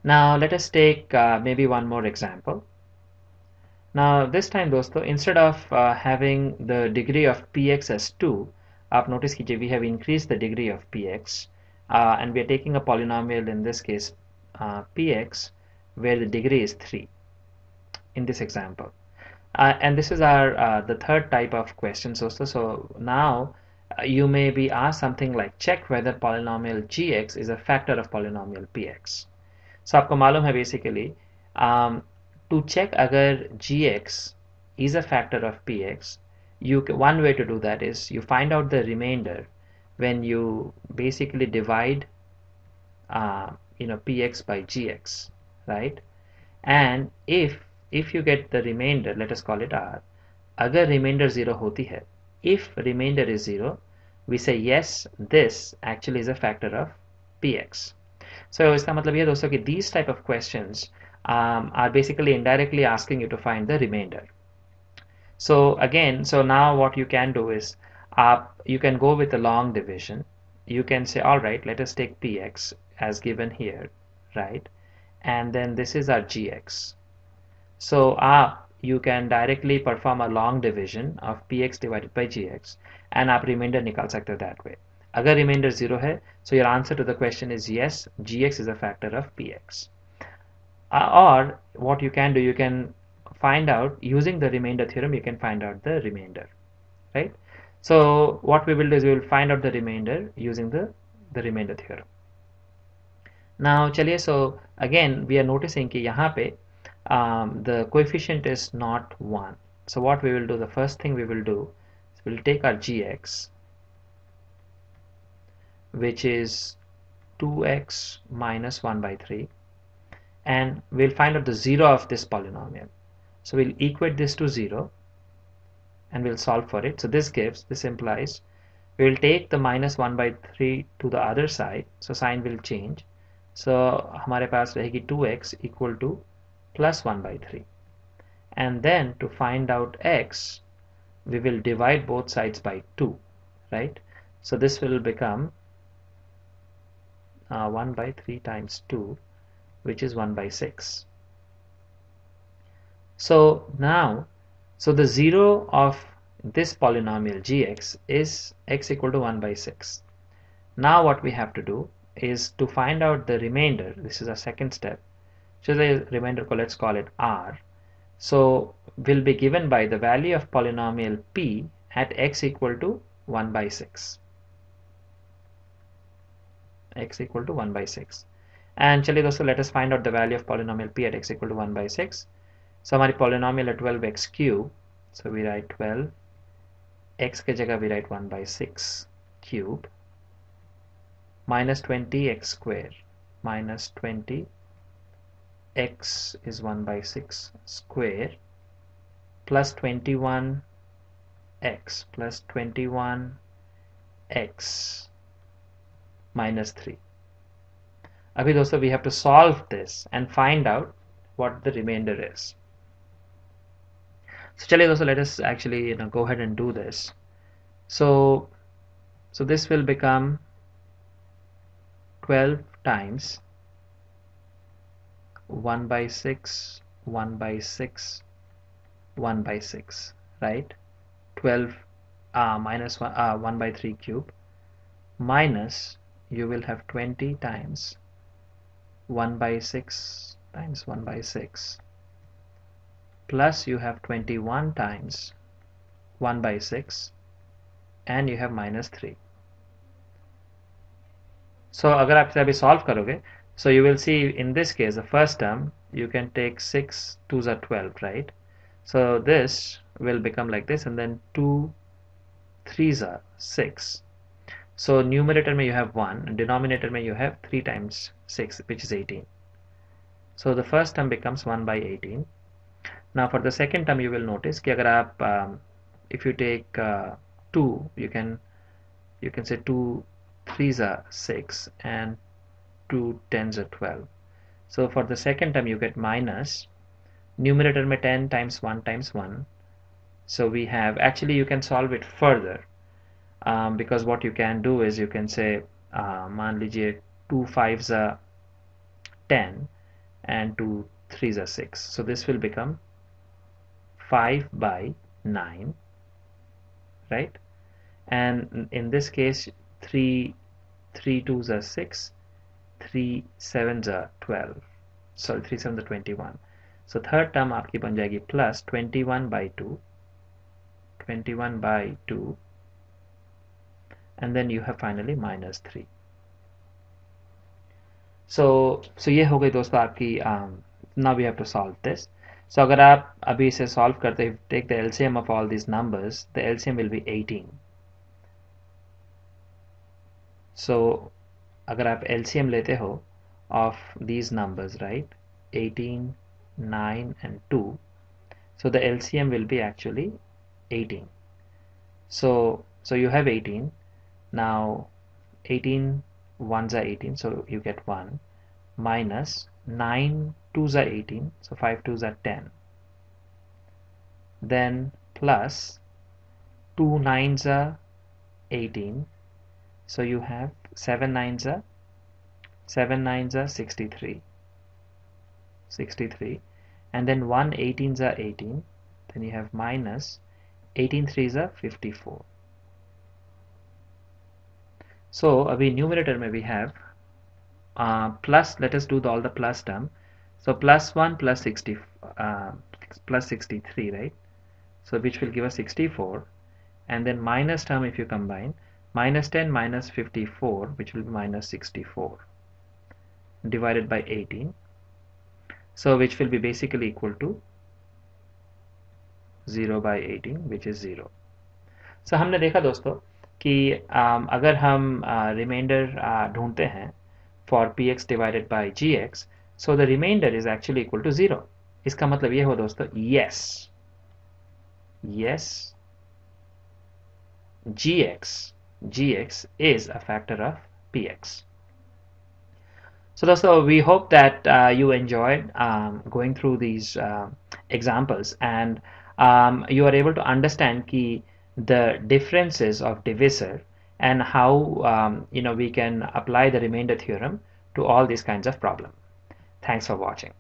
Now let us take maybe one more example. Now this time दोस्तों, instead of having the degree of px as 2, आप notice कीजिए we have increased the degree of px and we are taking a polynomial, in this case px, where the degree is 3 in this example. And this is our the third type of questions also. So now you may be asked something like check whether polynomial gx is a factor of polynomial px. So आपको मालूम है basically to check अगर gx is a factor of px, one way to do that is you find out the remainder when you basically divide px by gx, right? And if you get the remainder, let us call it r, अगर remainder 0 होती है, if remainder is 0, we say yes, this actually is a factor of px. So इसका मतलब ये दोस्तों कि these type of questions are basically indirectly asking you to find the remainder. So again, so now what you can do is you can go with a long division. You can say, all right, let us take px as given here, right? And then this is our gx. So you can directly perform a long division of px divided by gx and आप remainder निकाल सकते हो that way. अगर remainder 0 है, so your answer to the question is yes, gx is a factor of px. Or what you can do, you can find out using the remainder theorem, you can find out the remainder, right? So what we will do is we will find out the remainder using the remainder theorem. Now चलिए, so again we are noticing कि यहाँ पे the coefficient is not 1. So what we will do, the first thing we will do is we will take our gx, which is 2x minus 1 by 3, and we'll find out the 0 of this polynomial. So we'll equate this to 0 and we'll solve for it. So this implies we will take the minus 1 by 3 to the other side, so sign will change. So हमारे पास रहेगी 2x equal to plus 1 by 3, and then to find out x we will divide both sides by 2, right? So this will become 1 by 3 times 2, which is 1 by 6. So now, so the 0 of this polynomial gx is x equal to 1 by 6. Now what we have to do is to find out the remainder. This is our second step. So the remainder, let's call it r. So will be given by the value of polynomial p at x equal to 1 by 6. X equal to 1 by 6. And चलिए दोस्तों, let us find out the value of polynomial p at x equal to 1 by 6. So हमारी polynomial है 12x cube. So we write 12. X के जगह we write 1 by 6 cube. Minus 20x square. Minus 20 x is 1 by 6 square. Plus 21 x plus 21 x minus 3. अभी दोस्तों we have to solve this and find out what the remainder is. So चलिए दोस्तों, let us actually go ahead and do this. So this will become 12 times 1 by 6, 1 by 6, 1 by 6, right? 12 minus 1 by 3 cube minus you will have 20 times 1 by 6 times 1 by 6 plus you have 21 times 1 by 6 and you have minus 3. So अगर आप इसे अभी solve करोगे, so you will see in this case the first term you can take 6 2s are 12, right? So this will become like this, and then 2 3s are 6. So numerator में you have 1 and denominator में you have 3 times 6, which is 18. So the first term becomes 1 by 18. Now for the second term you will notice कि अगर आप if you take 2, you can say 2 3s are 6 and 2 10s are 12. So for the second term you get minus numerator में 10 times 1 times 1. So we have, actually you can solve it further because what you can do is you can say मान लीजिए 2 5s are 10 and 2 3s are 6. So this will become 5 by 9, right? And in this case 3 2s are 6, 3 7s are 12, sorry 3 7s are 21. So third term आपकी बन जाएगी plus 21 by 2, 21 by 2, and then you have finally minus 3. So ये हो गई दोस्तों आपकी now we have to solve this. So अगर आप अभी इसे solve करते हैं, take the LCM of all these numbers, the LCM will be 18. So अगर आप LCM लेते हो of these numbers, right, 18, 9 and 2, so the LCM will be actually 18. So you have 18. Now 18 1s are 18, so you get 1, minus 9 2s are 18, so 5 2s are 10, then plus 2 9s are 18, so you have 7 9s are 63, and then 1 18s are 18, then you have minus 18 3s are 54. So abhi numerator mein we have plus, let us do all the plus term. So plus 1 plus 60 plus 63, right? So which will give us 64, and then minus term if you combine, minus 10 minus 54, which will be minus 64, divided by 18, so which will be basically equal to 0 by 18, which is 0. So हमने देखा दोस्तों कि अगर हम reminder ढूंढते हैं for px divided by gx, so the remainder is actually equal to 0. इसका मतलब ये हो दोस्तों, yes gx is a factor of px. So dosto, we hope that you enjoyed going through these examples, and you are able to understand the differences of divisor and how we can apply the remainder theorem to all these kinds of problems. Thanks for watching.